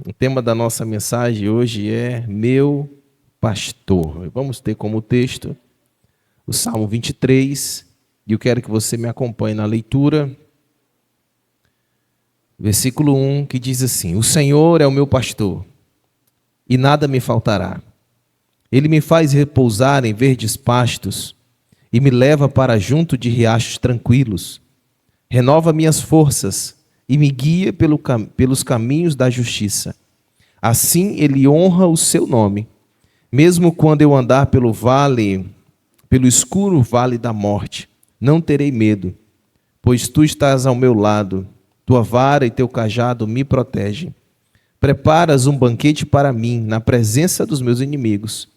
O tema da nossa mensagem hoje é Meu Pastor. Vamos ter como texto o Salmo 23, e eu quero que você me acompanhe na leitura. Versículo 1, que diz assim: O Senhor é o meu pastor, e nada me faltará. Ele me faz repousar em verdes pastos, e me leva para junto de riachos tranquilos. Renova minhas forças, e me guia pelos caminhos da justiça. Assim ele honra o seu nome. Mesmo quando eu andar pelo escuro vale da morte, não terei medo, pois tu estás ao meu lado, tua vara e teu cajado me protegem. Preparas um banquete para mim na presença dos meus inimigos.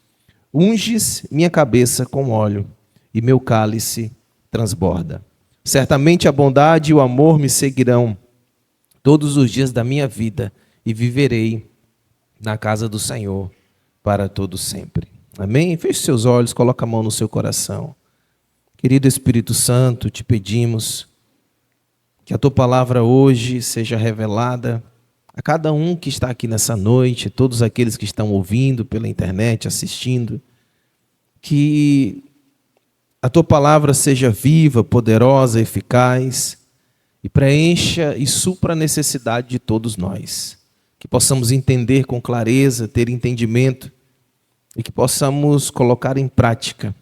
Unges minha cabeça com óleo e meu cálice transborda. Certamente a bondade e o amor me seguirão todos os dias da minha vida e viverei na casa do Senhor para todo sempre. Amém? Feche seus olhos, coloca a mão no seu coração. Querido Espírito Santo, te pedimos que a tua palavra hoje seja revelada a cada um que está aqui nessa noite, todos aqueles que estão ouvindo pela internet, assistindo, que a tua palavra seja viva, poderosa, eficaz e preencha e supra a necessidade de todos nós. Que possamos entender com clareza, ter entendimento e que possamos colocar em prática,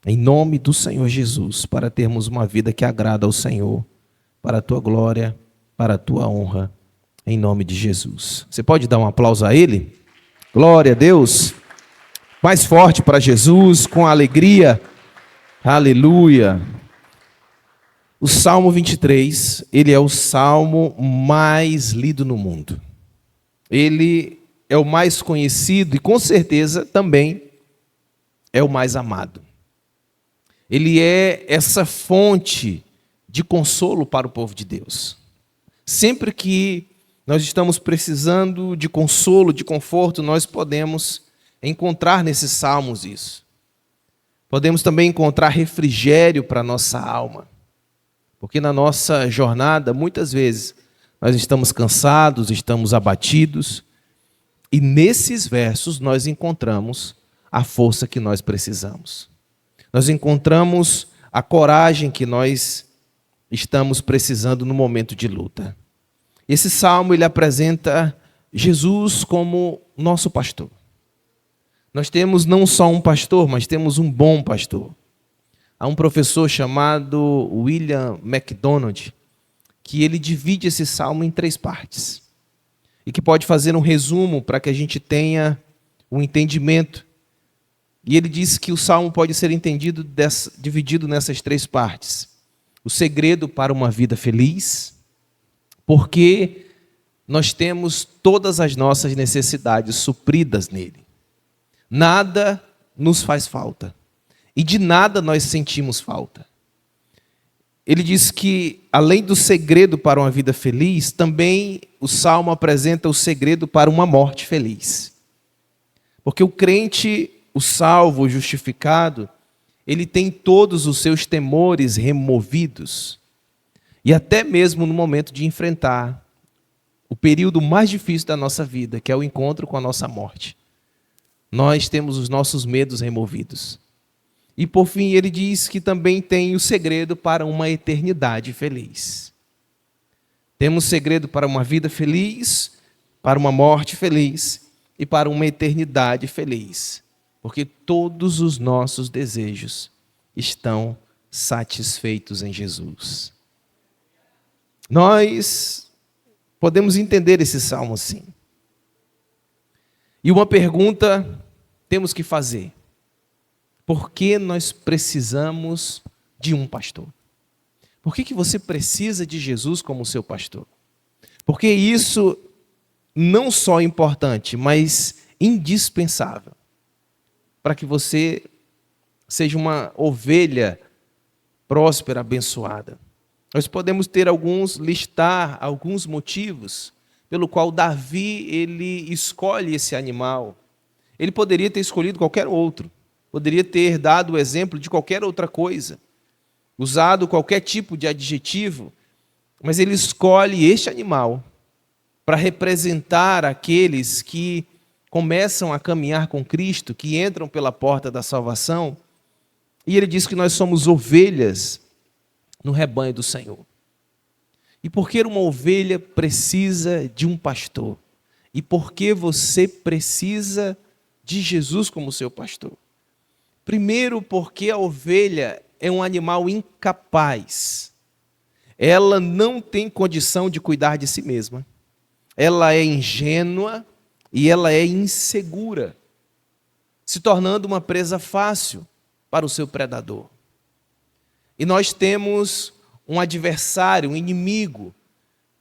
em nome do Senhor Jesus, para termos uma vida que agrada ao Senhor, para a tua glória, para a tua honra, em nome de Jesus. Você pode dar um aplauso a Ele? Glória a Deus. Mais forte para Jesus, com alegria. Aleluia. O Salmo 23, ele é o salmo mais lido no mundo. Ele é o mais conhecido e, com certeza, também é o mais amado. Ele é essa fonte de consolo para o povo de Deus. Sempre que nós estamos precisando de consolo, de conforto, nós podemos encontrar nesses salmos isso. Podemos também encontrar refrigério para a nossa alma. Porque na nossa jornada, muitas vezes, nós estamos cansados, estamos abatidos, e nesses versos nós encontramos a força que nós precisamos. Nós encontramos a coragem que nós estamos precisando no momento de luta. Esse salmo ele apresenta Jesus como nosso pastor. Nós temos não só um pastor, mas temos um bom pastor. Há um professor chamado William MacDonald, que ele divide esse salmo em 3 partes. E que pode fazer um resumo para que a gente tenha um entendimento. E ele diz que o salmo pode ser dividido nessas 3 partes. O segredo para uma vida feliz, porque nós temos todas as nossas necessidades supridas nele. Nada nos faz falta. E de nada nós sentimos falta. Ele diz que, além do segredo para uma vida feliz, também o Salmo apresenta o segredo para uma morte feliz. Porque o crente, o salvo, o justificado, ele tem todos os seus temores removidos. E até mesmo no momento de enfrentar o período mais difícil da nossa vida, que é o encontro com a nossa morte, nós temos os nossos medos removidos. E por fim, ele diz que também tem o segredo para uma eternidade feliz. Temos segredo para uma vida feliz, para uma morte feliz e para uma eternidade feliz. Porque todos os nossos desejos estão satisfeitos em Jesus. Nós podemos entender esse salmo assim. E uma pergunta temos que fazer. Por que nós precisamos de um pastor? Por que você precisa de Jesus como seu pastor? Porque isso não só é importante, mas indispensável para que você seja uma ovelha próspera, abençoada. Nós podemos listar alguns motivos pelo qual Davi ele escolhe esse animal. Ele poderia ter escolhido qualquer outro. Poderia ter dado o exemplo de qualquer outra coisa, usado qualquer tipo de adjetivo, mas ele escolhe este animal para representar aqueles que começam a caminhar com Cristo, que entram pela porta da salvação. E ele diz que nós somos ovelhas no rebanho do Senhor. E por que uma ovelha precisa de um pastor? E por que você precisa de Jesus como seu pastor? Primeiro, porque a ovelha é um animal incapaz. Ela não tem condição de cuidar de si mesma. Ela é ingênua e ela é insegura, se tornando uma presa fácil para o seu predador. E nós temos um adversário, um inimigo,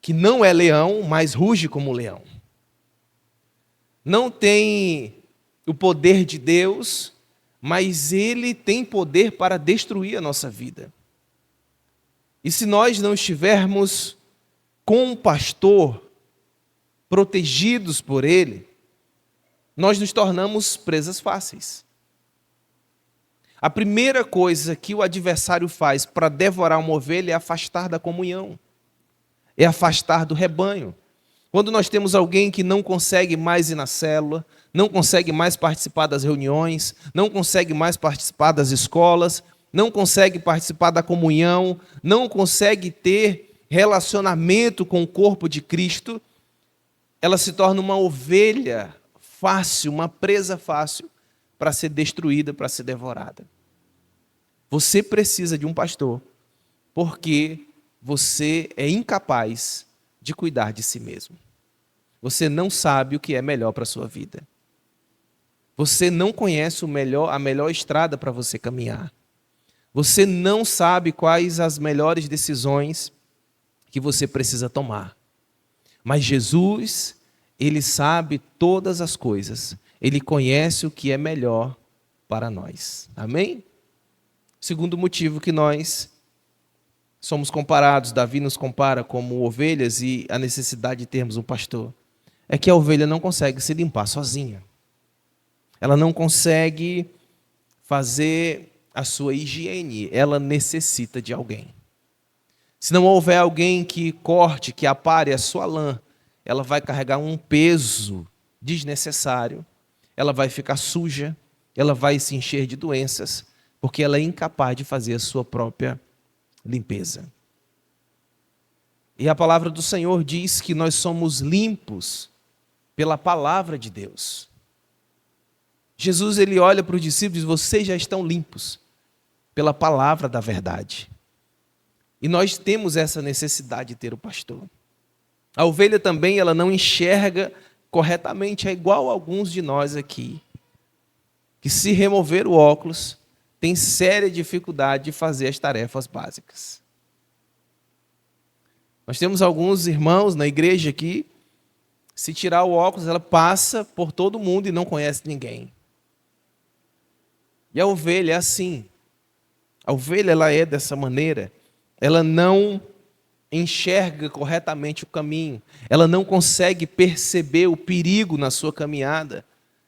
que não é leão, mas ruge como leão. Não tem o poder de Deus, mas ele tem poder para destruir a nossa vida. E se nós não estivermos com um pastor, protegidos por ele, nós nos tornamos presas fáceis. A primeira coisa que o adversário faz para devorar uma ovelha é afastar da comunhão, é afastar do rebanho. Quando nós temos alguém que não consegue mais ir na célula, não consegue mais participar das reuniões, não consegue mais participar das escolas, não consegue participar da comunhão, não consegue ter relacionamento com o corpo de Cristo, ela se torna uma ovelha fácil, uma presa fácil para ser destruída, para ser devorada. Você precisa de um pastor, porque você é incapaz de cuidar de si mesmo. Você não sabe o que é melhor para a sua vida. Você não conhece a melhor estrada para você caminhar. Você não sabe quais as melhores decisões que você precisa tomar. Mas Jesus, ele sabe todas as coisas. Ele conhece o que é melhor para nós. Amém? Segundo motivo que nós somos comparados, Davi nos compara como ovelhas e a necessidade de termos um pastor, é que a ovelha não consegue se limpar sozinha. Ela não consegue fazer a sua higiene, ela necessita de alguém. Se não houver alguém que corte, que apare a sua lã, ela vai carregar um peso desnecessário, ela vai ficar suja, ela vai se encher de doenças, porque ela é incapaz de fazer a sua própria limpeza. E a palavra do Senhor diz que nós somos limpos pela palavra de Deus. Jesus, ele olha para os discípulos e diz: vocês já estão limpos pela palavra da verdade. E nós temos essa necessidade de ter o pastor. A ovelha também, ela não enxerga corretamente, é igual a alguns de nós aqui, que se remover o óculos, tem séria dificuldade de fazer as tarefas básicas. Nós temos alguns irmãos na igreja aqui, se tirar o óculos, ela passa por todo mundo e não conhece ninguém. E a ovelha é assim. A ovelha, ela é dessa maneira. Ela não enxerga corretamente o caminho. Ela não consegue perceber o perigo na sua caminhada.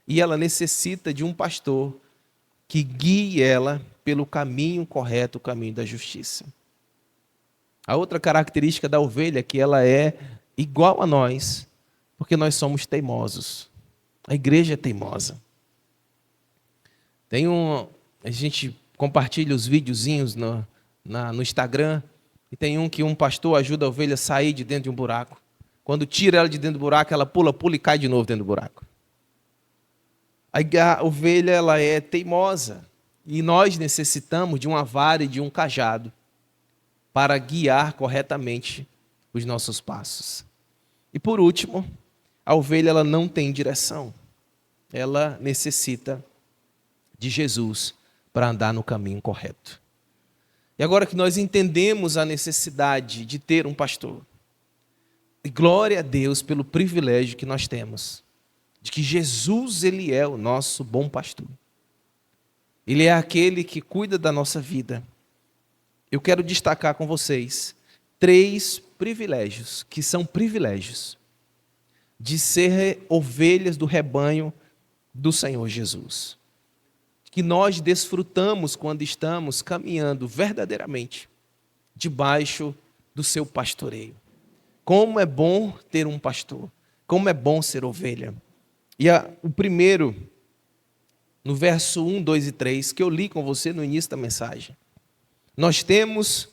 E ela necessita de um pastor que guie ela pelo caminho correto, o caminho da justiça. A outra característica da ovelha é que ela é igual a nós, porque nós somos teimosos. A igreja é teimosa. A gente compartilha os videozinhos no Instagram, e tem um que um pastor ajuda a ovelha a sair de dentro de um buraco. Quando tira ela de dentro do buraco, ela pula e cai de novo dentro do buraco. A ovelha, ela é teimosa, e nós necessitamos de uma vara e de um cajado para guiar corretamente os nossos passos. E por último, a ovelha, ela não tem direção. Ela necessita de Jesus para andar no caminho correto. E agora que nós entendemos a necessidade de ter um pastor, e glória a Deus pelo privilégio que nós temos, de que Jesus, ele é o nosso bom pastor. Ele é aquele que cuida da nossa vida. Eu quero destacar com vocês 3 privilégios, que são privilégios de ser ovelhas do rebanho do Senhor Jesus, que nós desfrutamos quando estamos caminhando verdadeiramente debaixo do seu pastoreio. Como é bom ter um pastor. como é bom ser ovelha. E o primeiro, no verso 1, 2 e 3, que eu li com você no início da mensagem. Nós temos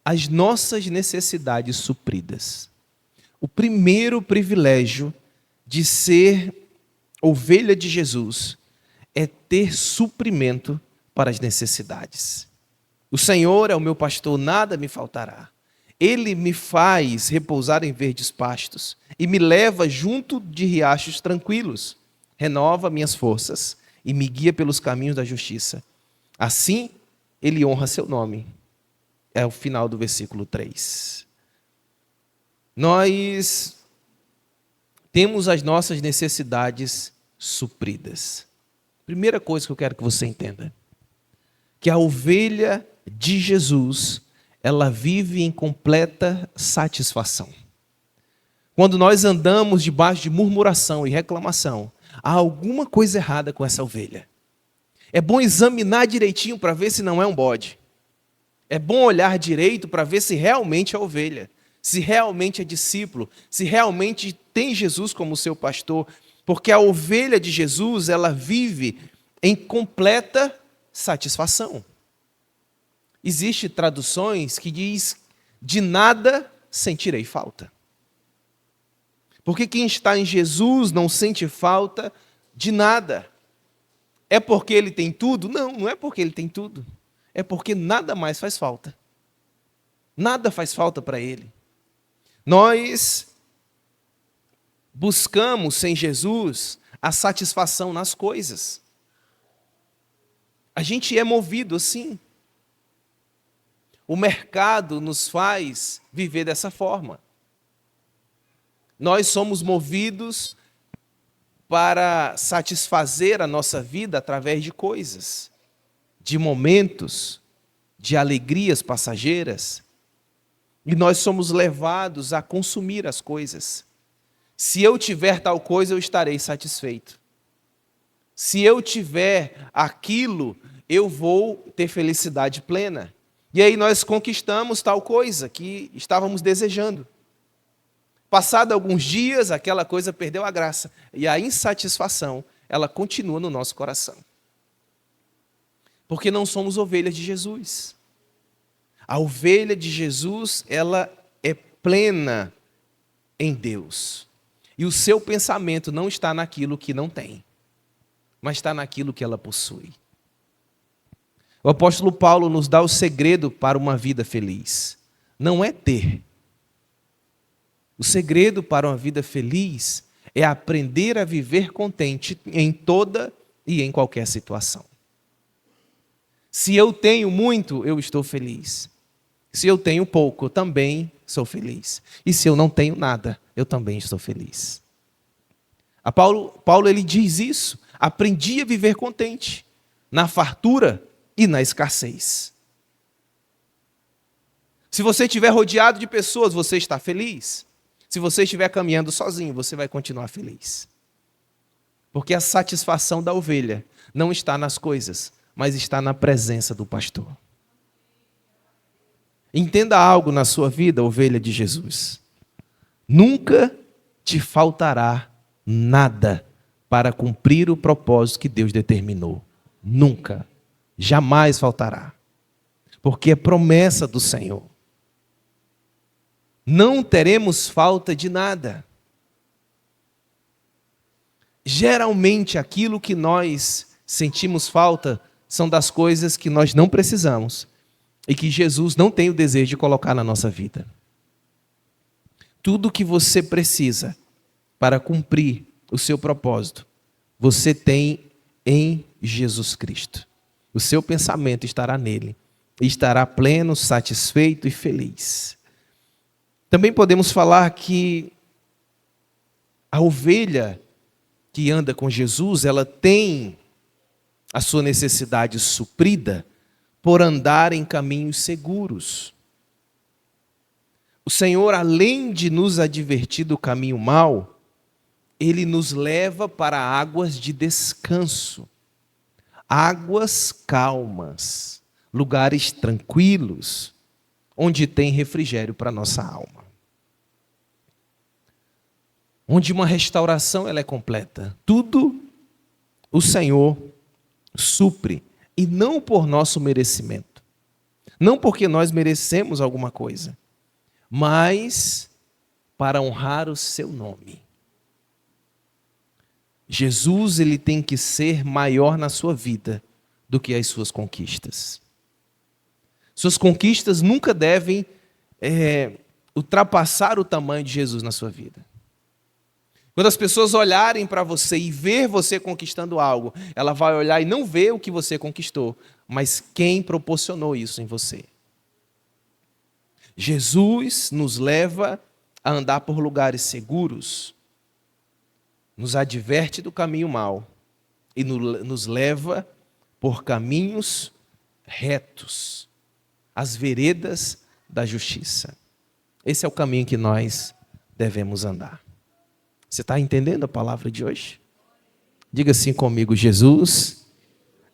as nossas necessidades supridas. O primeiro privilégio de ser ovelha de Jesus é ter suprimento para as necessidades. O Senhor é o meu pastor, nada me faltará. Ele me faz repousar em verdes pastos e me leva junto de riachos tranquilos. Renova minhas forças e me guia pelos caminhos da justiça. Assim, ele honra seu nome. É o final do versículo 3. Nós temos as nossas necessidades supridas. Primeira coisa que eu quero que você entenda, que a ovelha de Jesus, ela vive em completa satisfação. Quando nós andamos debaixo de murmuração e reclamação, há alguma coisa errada com essa ovelha. É bom examinar direitinho para ver se não é um bode. É bom olhar direito para ver se realmente é ovelha, se realmente é discípulo, se realmente tem Jesus como seu pastor, porque a ovelha de Jesus, ela vive em completa satisfação. Existem traduções que diz: de nada sentirei falta. Porque quem está em Jesus não sente falta de nada. É porque ele tem tudo? Não, não é porque ele tem tudo. É porque nada mais faz falta. Nada faz falta para ele. Nós buscamos sem Jesus a satisfação nas coisas. A gente é movido assim. O mercado nos faz viver dessa forma. Nós somos movidos para satisfazer a nossa vida através de coisas, de momentos, de alegrias passageiras. E nós somos levados a consumir as coisas. Se eu tiver tal coisa, eu estarei satisfeito. Se eu tiver aquilo, eu vou ter felicidade plena. E aí nós conquistamos tal coisa que estávamos desejando. Passado alguns dias, aquela coisa perdeu a graça. E a insatisfação, ela continua no nosso coração. Porque não somos ovelhas de Jesus. A ovelha de Jesus, ela é plena em Deus. E o seu pensamento não está naquilo que não tem, mas está naquilo que ela possui. O apóstolo Paulo nos dá o segredo para uma vida feliz. Não é ter. O segredo para uma vida feliz é aprender a viver contente em toda e em qualquer situação. Se eu tenho muito, eu estou feliz. Se eu tenho pouco, eu também sou feliz. E se eu não tenho nada, eu também estou feliz. Paulo ele diz isso. Aprendi a viver contente na fartura e na escassez. Se você estiver rodeado de pessoas, você está feliz. Se você estiver caminhando sozinho, você vai continuar feliz. Porque a satisfação da ovelha não está nas coisas, mas está na presença do pastor. Entenda algo na sua vida, ovelha de Jesus. Nunca te faltará nada para cumprir o propósito que Deus determinou. Nunca. Jamais faltará. Porque é promessa do Senhor. Não teremos falta de nada. Geralmente, aquilo que nós sentimos falta são das coisas que nós não precisamos e que Jesus não tem o desejo de colocar na nossa vida. Tudo que você precisa para cumprir o seu propósito, você tem em Jesus Cristo. O seu pensamento estará nele e estará pleno, satisfeito e feliz. Também podemos falar que a ovelha que anda com Jesus, ela tem a sua necessidade suprida por andar em caminhos seguros. O Senhor, além de nos advertir do caminho mau, Ele nos leva para águas de descanso, águas calmas, lugares tranquilos, onde tem refrigério para a nossa alma. onde uma restauração ela é completa. Tudo o Senhor supre, e não por nosso merecimento. Não porque nós merecemos alguma coisa, mas para honrar o seu nome. Jesus, ele tem que ser maior na sua vida do que as suas conquistas. Suas conquistas nunca devem ultrapassar o tamanho de Jesus na sua vida. Quando as pessoas olharem para você e ver você conquistando algo, ela vai olhar e não ver o que você conquistou, mas quem proporcionou isso em você. Jesus nos leva a andar por lugares seguros, nos adverte do caminho mau e nos leva por caminhos retos, as veredas da justiça. Esse é o caminho que nós devemos andar. Você está entendendo a palavra de hoje? Diga assim comigo: Jesus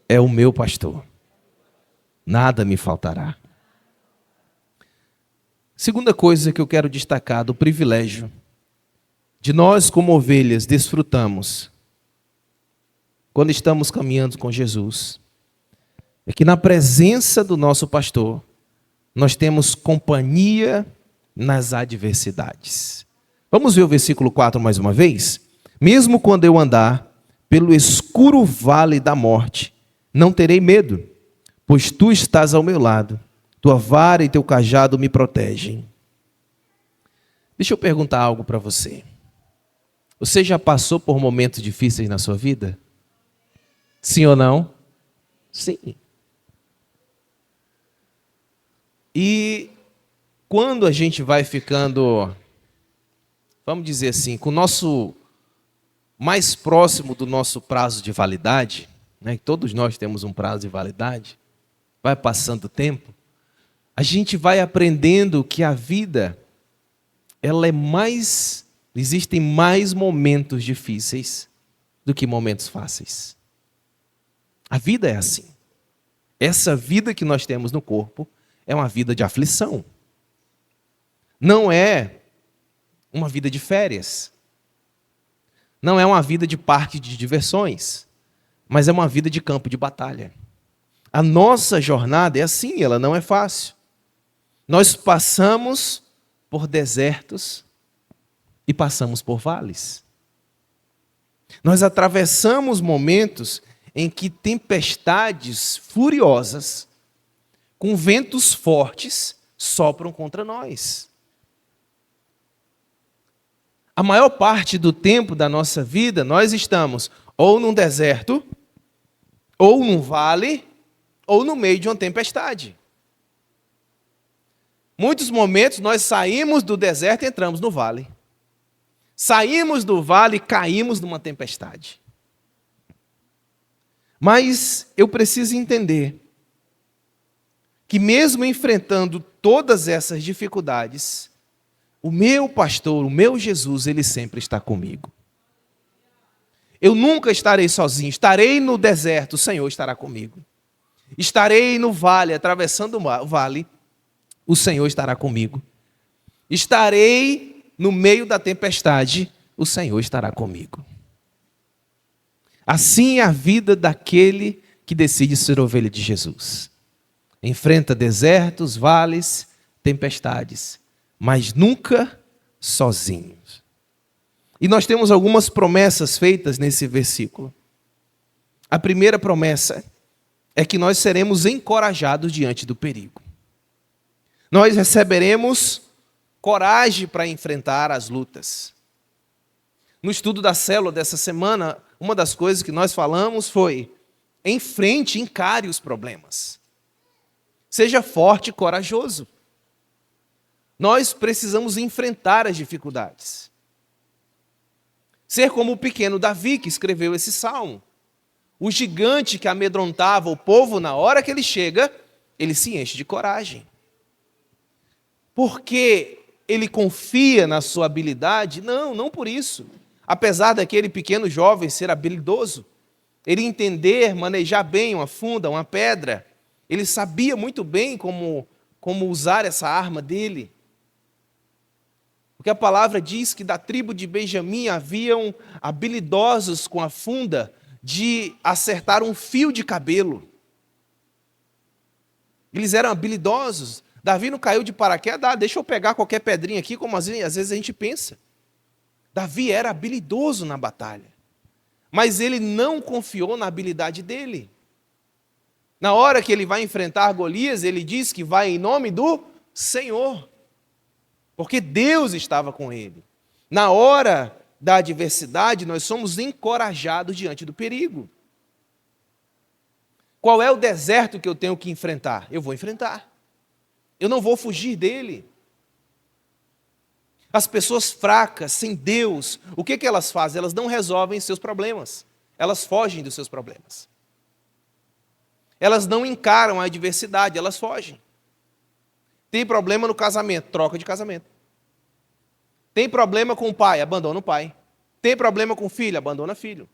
é o meu pastor, nada me faltará. Segunda coisa que eu quero destacar do privilégio de nós, como ovelhas, desfrutamos quando estamos caminhando com Jesus, é que na presença do nosso pastor, nós temos companhia nas adversidades. Vamos ver o versículo 4 mais uma vez? Mesmo quando eu andar pelo escuro vale da morte, não terei medo, pois tu estás ao meu lado, tua vara e teu cajado me protegem. Deixa eu perguntar algo para você. Você já passou por momentos difíceis na sua vida? Sim ou não? Sim. E quando a gente vai ficando, vamos dizer assim, com o nosso mais próximo do nosso prazo de validade, né? Todos nós temos um prazo de validade, vai passando o tempo, a gente vai aprendendo que a vida, ela é mais, existem mais momentos difíceis do que momentos fáceis. A vida é assim. Essa vida que nós temos no corpo é uma vida de aflição. Não é uma vida de férias. Não é uma vida de parque de diversões, mas é uma vida de campo de batalha. A nossa jornada é assim, ela não é fácil. Nós passamos por desertos e passamos por vales. Nós atravessamos momentos em que tempestades furiosas, com ventos fortes, sopram contra nós. A maior parte do tempo da nossa vida, nós estamos ou num deserto, ou num vale, ou no meio de uma tempestade. Muitos momentos nós saímos do deserto e entramos no vale. Saímos do vale e caímos numa tempestade. Mas eu preciso entender que mesmo enfrentando todas essas dificuldades, o meu pastor, o meu Jesus, ele sempre está comigo. Eu nunca estarei sozinho, estarei no deserto, o Senhor estará comigo. Estarei no vale, atravessando o vale, o Senhor estará comigo. Estarei no meio da tempestade, o Senhor estará comigo. Assim é a vida daquele que decide ser ovelha de Jesus. Enfrenta desertos, vales, tempestades, mas nunca sozinhos. E nós temos algumas promessas feitas nesse versículo. A primeira promessa é que nós seremos encorajados diante do perigo. Nós receberemos coragem para enfrentar as lutas. No estudo da célula dessa semana, uma das coisas que nós falamos foi: enfrente, encare os problemas. Seja forte e corajoso. Nós precisamos enfrentar as dificuldades. Ser como o pequeno Davi, que escreveu esse salmo. O gigante que amedrontava o povo, na hora que ele chega, ele se enche de coragem. Porque ele confia na sua habilidade? Não por isso. Apesar daquele pequeno jovem ser habilidoso, ele entender, manejar bem uma funda, uma pedra, ele sabia muito bem como usar essa arma dele. O Porque a palavra diz que da tribo de Benjamim haviam habilidosos com a funda de acertar um fio de cabelo. Eles eram habilidosos. Davi não caiu de paraquedas, deixa eu pegar qualquer pedrinha aqui, como às vezes a gente pensa. Davi era habilidoso na batalha, mas ele não confiou na habilidade dele. Na hora que ele vai enfrentar Golias, ele diz que vai em nome do Senhor, porque Deus estava com ele. Na hora da adversidade, nós somos encorajados diante do perigo. Qual é o deserto que eu tenho que enfrentar? Eu vou enfrentar. Eu não vou fugir dele. As pessoas fracas, sem Deus, o que elas fazem? Elas não resolvem seus problemas. Elas fogem dos seus problemas. Elas não encaram a adversidade, elas fogem. Tem problema no casamento, troca de casamento. Tem problema com o pai, abandona o pai. Tem problema com o filho, abandona filho.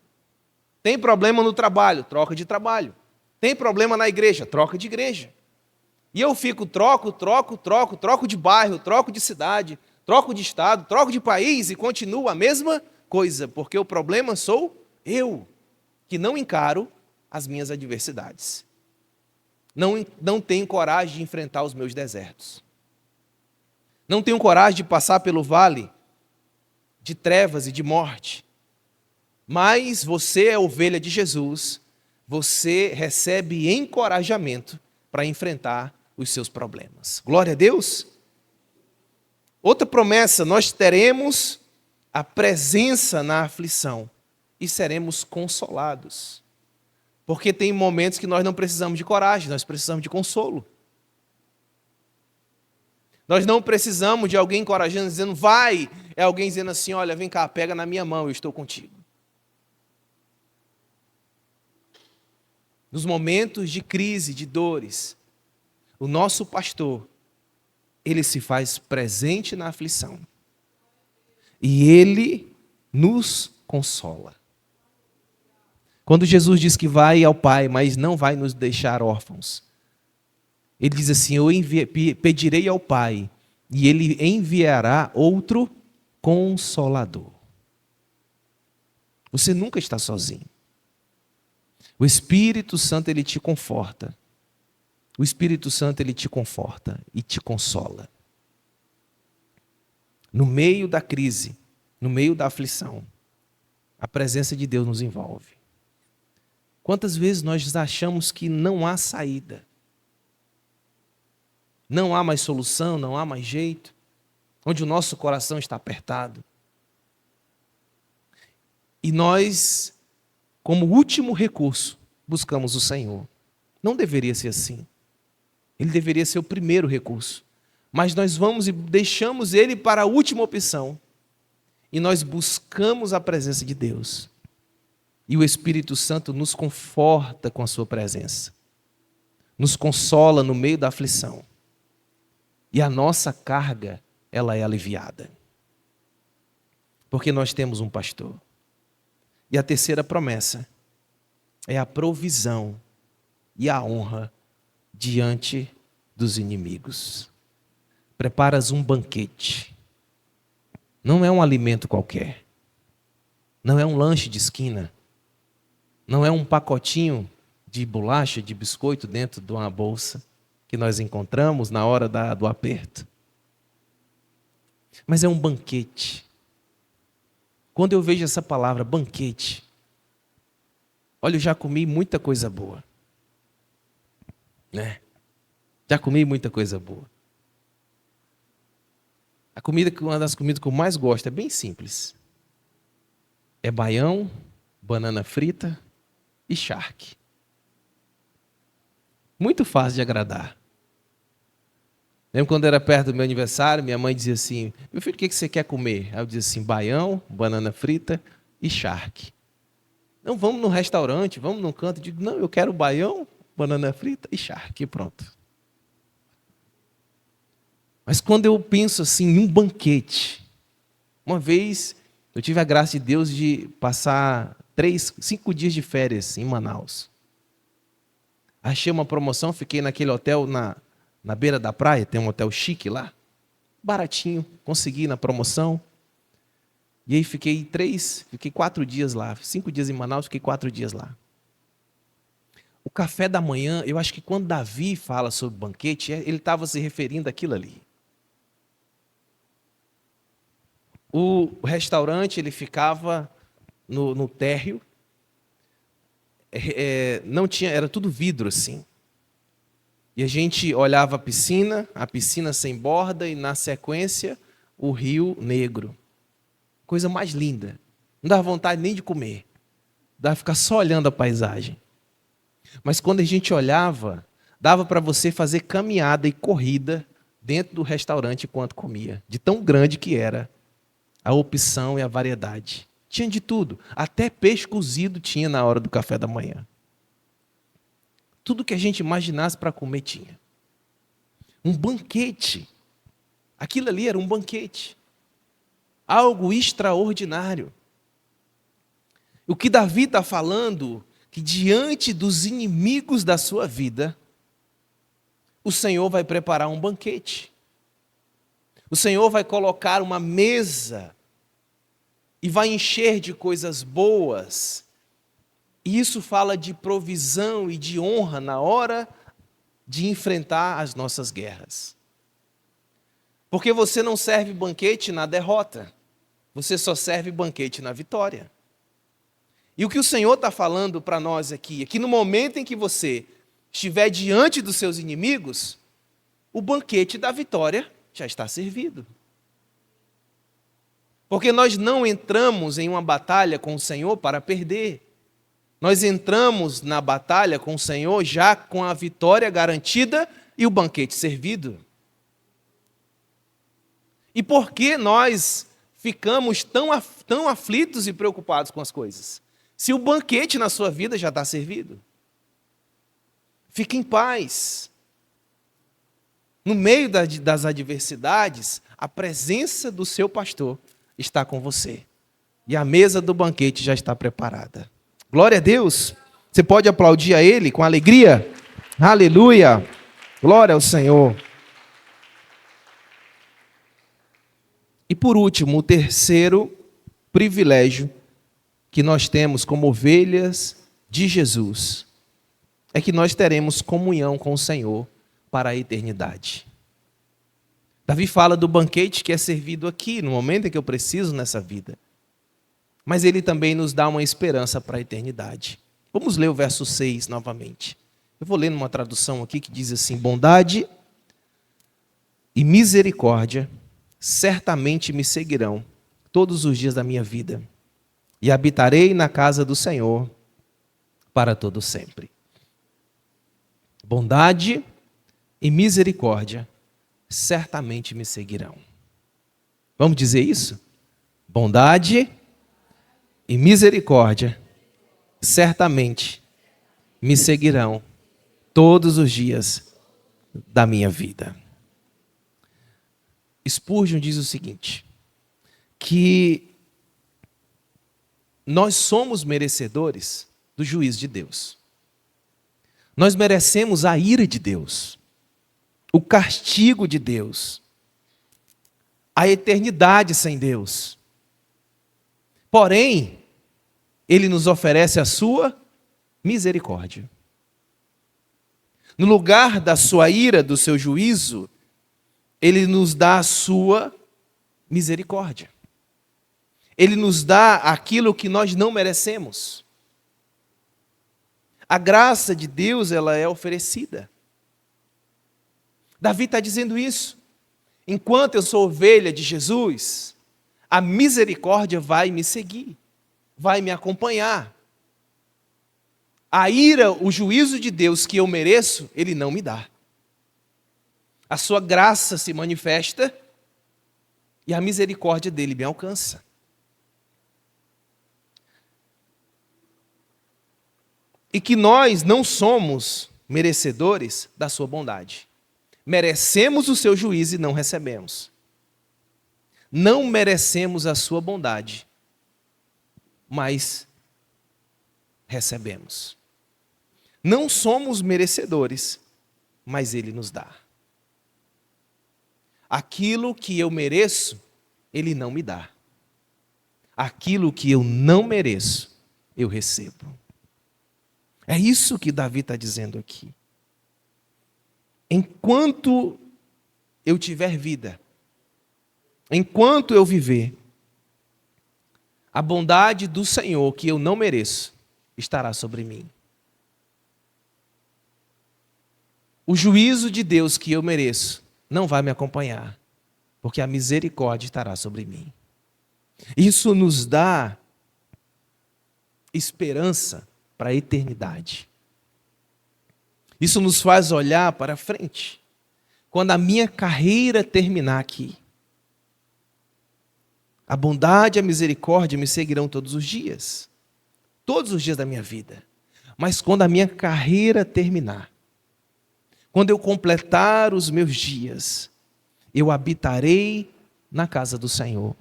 Tem problema no trabalho, troca de trabalho. Tem problema na igreja, troca de igreja. E eu fico, troco de bairro, troco de cidade, troco de estado, troco de país e continuo a mesma coisa, porque o problema sou eu, que não encaro as minhas adversidades. Não tenho coragem de enfrentar os meus desertos. Não tenho coragem de passar pelo vale de trevas e de morte. Mas você é ovelha de Jesus, você recebe encorajamento para enfrentar os seus problemas. Glória a Deus. Outra promessa, nós teremos a presença na aflição e seremos consolados. Porque tem momentos que nós não precisamos de coragem, nós precisamos de consolo. Nós não precisamos de alguém encorajando, dizendo, vai. É alguém dizendo assim, olha, vem cá, pega na minha mão, eu estou contigo. Nos momentos de crise, de dores, o nosso pastor, ele se faz presente na aflição. E ele nos consola. Quando Jesus diz que vai ao Pai, mas não vai nos deixar órfãos, ele diz assim, eu pedirei ao Pai, e ele enviará outro consolador. Você nunca está sozinho. O Espírito Santo, ele te conforta. O Espírito Santo, ele te conforta e te consola. No meio da crise, no meio da aflição, a presença de Deus nos envolve. Quantas vezes nós achamos que não há saída? Não há mais solução, não há mais jeito, onde o nosso coração está apertado. E nós, como último recurso, buscamos o Senhor. Não deveria ser assim. Ele deveria ser o primeiro recurso. Mas nós vamos e deixamos ele para a última opção. E nós buscamos a presença de Deus. E o Espírito Santo nos conforta com a sua presença. Nos consola no meio da aflição. E a nossa carga, ela é aliviada. Porque nós temos um pastor. E a terceira promessa é a provisão e a honra diante dos inimigos. Preparas um banquete. Não é um alimento qualquer. Não é um lanche de esquina. Não é um pacotinho de bolacha, de biscoito dentro de uma bolsa que nós encontramos na hora do aperto. Mas é um banquete. Quando eu vejo essa palavra, banquete, olha, eu já comi muita coisa boa. Né? Já comi muita coisa boa. Uma das comidas que eu mais gosto é bem simples. É baião, banana frita e charque. Muito fácil de agradar. Lembro quando era perto do meu aniversário, minha mãe dizia assim, meu filho, o que você quer comer? Aí eu dizia assim, baião, banana frita e charque. Não, vamos no restaurante, vamos num canto. Eu digo, não, eu quero baião, banana frita e charque, pronto. Mas quando eu penso assim, em um banquete, uma vez eu tive a graça de Deus de passar 5 dias de férias em Manaus. Achei uma promoção, fiquei naquele hotel na beira da praia, tem um hotel chique lá. baratinho, consegui na promoção. E aí fiquei 4 dias lá. 5 dias em Manaus, fiquei 4 dias lá. O café da manhã, eu acho que quando Davi fala sobre banquete, ele estava se referindo àquilo ali. O restaurante, ele ficava no térreo. Não tinha, era tudo vidro assim. E a gente olhava a piscina sem borda e na sequência o Rio Negro. Coisa mais linda. Não dava vontade nem de comer. Dava ficar só olhando a paisagem. Mas quando a gente olhava, dava para você fazer caminhada e corrida dentro do restaurante enquanto comia. De tão grande que era a opção e a variedade. Tinha de tudo. Até peixe cozido tinha na hora do café da manhã. Tudo que a gente imaginasse para comer tinha. Um banquete. Aquilo ali era um banquete. Algo extraordinário. O que Davi está falando, que diante dos inimigos da sua vida, o Senhor vai preparar um banquete. O Senhor vai colocar uma mesa e vai encher de coisas boas. E isso fala de provisão e de honra na hora de enfrentar as nossas guerras. Porque você não serve banquete na derrota, você só serve banquete na vitória. E o que o Senhor está falando para nós aqui, é que no momento em que você estiver diante dos seus inimigos, o banquete da vitória já está servido. Porque nós não entramos em uma batalha com o Senhor para perder. Nós entramos na batalha com o Senhor já com a vitória garantida e o banquete servido. E por que nós ficamos tão aflitos e preocupados com as coisas? Se o banquete na sua vida já está servido. Fique em paz. No meio das adversidades, a presença do seu pastor está com você. E a mesa do banquete já está preparada. Glória a Deus. Você pode aplaudir a Ele com alegria? Aleluia. Glória ao Senhor. E por último, o terceiro privilégio que nós temos como ovelhas de Jesus é que nós teremos comunhão com o Senhor para a eternidade. Davi fala do banquete que é servido aqui, no momento em que eu preciso nessa vida. Mas ele também nos dá uma esperança para a eternidade. Vamos ler o verso 6 novamente. Eu vou ler numa tradução aqui que diz assim: bondade e misericórdia certamente me seguirão todos os dias da minha vida, e habitarei na casa do Senhor para todo sempre. Bondade e misericórdia certamente me seguirão. Vamos dizer isso? Bondade e misericórdia certamente me seguirão todos os dias da minha vida. Spurgeon diz o seguinte, que nós somos merecedores do juízo de Deus. Nós merecemos a ira de Deus, o castigo de Deus, a eternidade sem Deus. Porém, Ele nos oferece a sua misericórdia. No lugar da sua ira, do seu juízo, Ele nos dá a sua misericórdia. Ele nos dá aquilo que nós não merecemos. A graça de Deus, ela é oferecida. Davi está dizendo isso. Enquanto eu sou ovelha de Jesus, a misericórdia vai me seguir, vai me acompanhar. A ira, o juízo de Deus que eu mereço, Ele não me dá. A sua graça se manifesta e a misericórdia dele me alcança. E que nós não somos merecedores da sua bondade. Merecemos o seu juízo e não recebemos. Não merecemos a sua bondade, mas recebemos. Não somos merecedores, mas Ele nos dá. aquilo que eu mereço, Ele não me dá. Aquilo que eu não mereço, eu recebo. É isso que Davi está dizendo aqui. Enquanto eu tiver vida, enquanto eu viver, a bondade do Senhor que eu não mereço estará sobre mim. O juízo de Deus que eu mereço não vai me acompanhar, porque a misericórdia estará sobre mim. Isso nos dá esperança para a eternidade. Isso nos faz olhar para frente. Quando a minha carreira terminar aqui, a bondade e a misericórdia me seguirão todos os dias da minha vida. Mas quando a minha carreira terminar, quando eu completar os meus dias, eu habitarei na casa do Senhor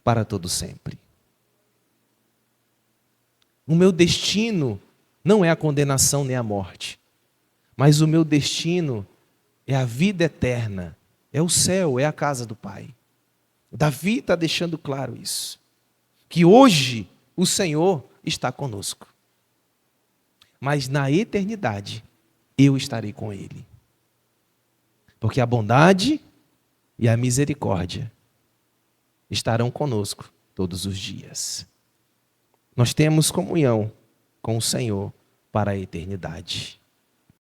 para todo sempre. O meu destino não é a condenação nem a morte, mas o meu destino é a vida eterna, é o céu, é a casa do Pai. Davi está deixando claro isso, que hoje o Senhor está conosco, mas na eternidade eu estarei com Ele, porque a bondade e a misericórdia estarão conosco todos os dias. Nós temos comunhão com o Senhor para a eternidade.